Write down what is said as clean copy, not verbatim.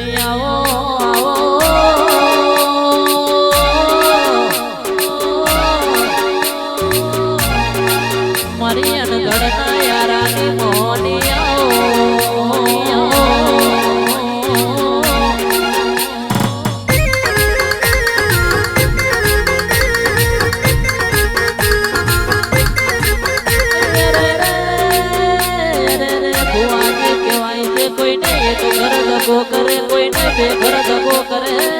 મોની આવો આવો મારી અનગઢના યારાની મોની આવો कोई नहीं एक घर दबो करे कोई नहीं बेघर दबो करे